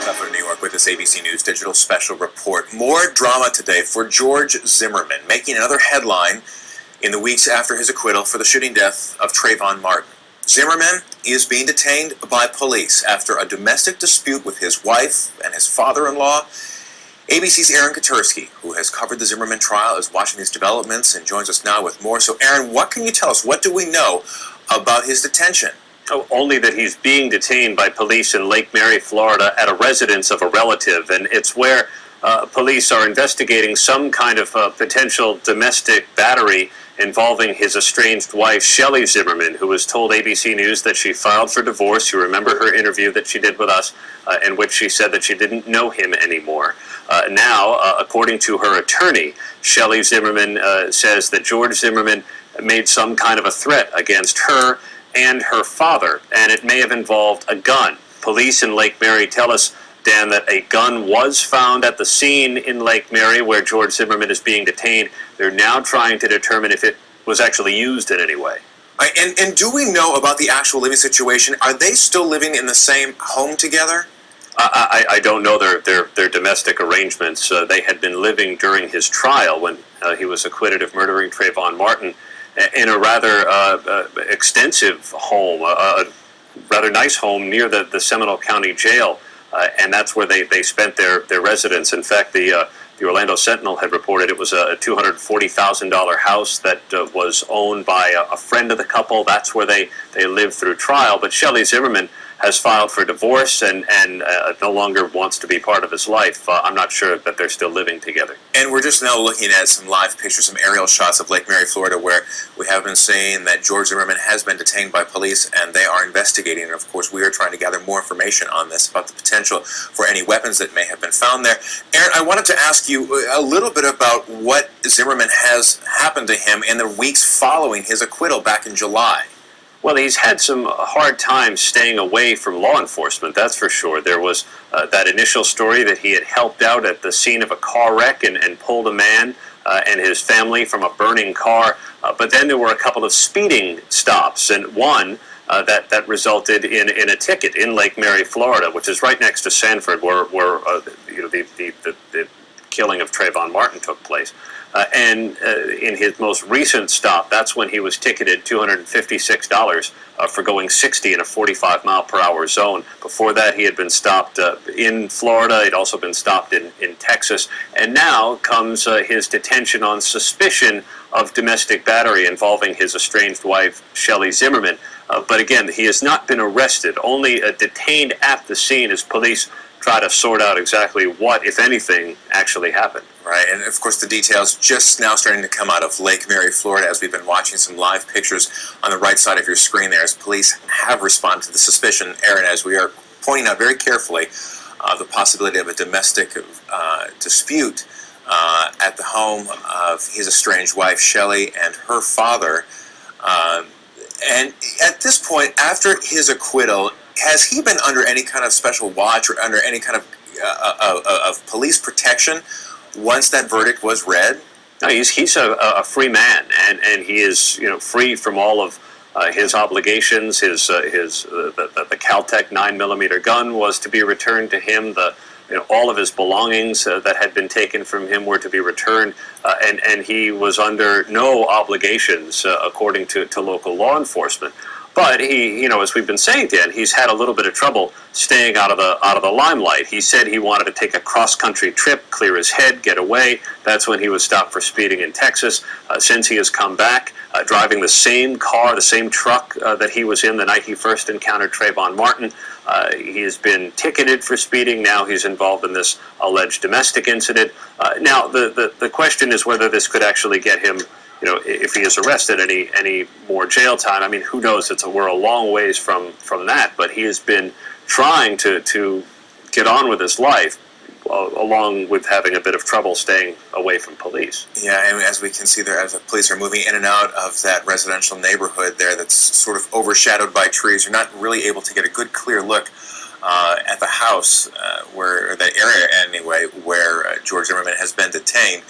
Stefan in New York with this ABC News Digital Special Report. More drama today for George Zimmerman, making another headline in the weeks after his acquittal for the shooting death of Trayvon Martin. Zimmerman is being detained by police after a domestic dispute with his wife and his father-in-law. ABC's Aaron Katersky, who has covered the Zimmerman trial, is watching these developments and joins us now with more. So, Aaron, what can you tell us? What do we know about his detention? Oh, only that he's being detained by police in Lake Mary, Florida, at a residence of a relative, and it's where police are investigating some kind of potential domestic battery involving his estranged wife, Shelley Zimmerman, who has told ABC News that she filed for divorce. You remember her interview that she did with us, in which she said that she didn't know him anymore. Now, according to her attorney, Shelley Zimmerman says that George Zimmerman made some kind of a threat against her and her father, and it may have involved a gun. Police in Lake Mary tell us, Dan, that a gun was found at the scene in Lake Mary where George Zimmerman is being detained. They're now trying to determine if it was actually used in any way. And do we know about the actual living situation? Are they still living in the same home together? I don't know their domestic arrangements. They had been living during his trial when he was acquitted of murdering Trayvon Martin in a rather extensive home, a rather nice home near the Seminole County Jail, and that's where they spent their residence. In fact, the Orlando Sentinel had reported it was a $240,000 house that was owned by a friend of the couple. That's where they lived through trial. But Shelley Zimmerman has filed for divorce and no longer wants to be part of his life. I'm not sure that they're still living together. And we're just now looking at some live pictures, some aerial shots of Lake Mary, Florida, where we have been saying that George Zimmerman has been detained by police and they are investigating. And of course, we are trying to gather more information on this about the potential for any weapons that may have been found there. Aaron, I wanted to ask you a little bit about what Zimmerman has happened to him in the weeks following his acquittal back in July. Well, he's had some hard times staying away from law enforcement, that's for sure. There was that initial story that he had helped out at the scene of a car wreck and pulled a man and his family from a burning car. But then there were a couple of speeding stops, and one that resulted in a ticket in Lake Mary, Florida, which is right next to Sanford, where the killing of Trayvon Martin took place. And in his most recent stop, that's when he was ticketed $256 for going 60 in a 45-mile-per-hour zone. Before that, he had been stopped in Florida. He'd also been stopped in Texas. And now comes his detention on suspicion of domestic battery involving his estranged wife, Shelley Zimmerman. But again, he has not been arrested, only detained at the scene as police try to sort out exactly what, if anything, actually happened. Right, and of course the details just now starting to come out of Lake Mary, Florida, as we've been watching some live pictures on the right side of your screen there, as police have responded to the suspicion, Aaron, as we are pointing out very carefully the possibility of a domestic dispute at the home of his estranged wife, Shelley, and her father. And at this point, after his acquittal, has he been under any kind of special watch or under any kind of police protection once that verdict was read? No, he's a free man, and he is free from all of his obligations. The Caltech 9mm gun was to be returned to him. All of his belongings that had been taken from him were to be returned, and he was under no obligations according to local law enforcement. But he, as we've been saying, Dan, he's had a little bit of trouble staying out of the limelight. He said he wanted to take a cross-country trip, clear his head, get away. That's when he was stopped for speeding in Texas. Since he has come back, driving the same car, the same truck that he was in the night he first encountered Trayvon Martin. He has been ticketed for speeding. Now he's involved in this alleged domestic incident. Now the question is whether this could actually get him, if he is arrested, any more jail time. I mean, who knows? We're a long ways from that. But he has been trying to get on with his life, along with having a bit of trouble staying away from police. Yeah, and as we can see there, as the police are moving in and out of that residential neighborhood there that's sort of overshadowed by trees, you're not really able to get a good, clear look at the house, where that area anyway, where George Zimmerman has been detained.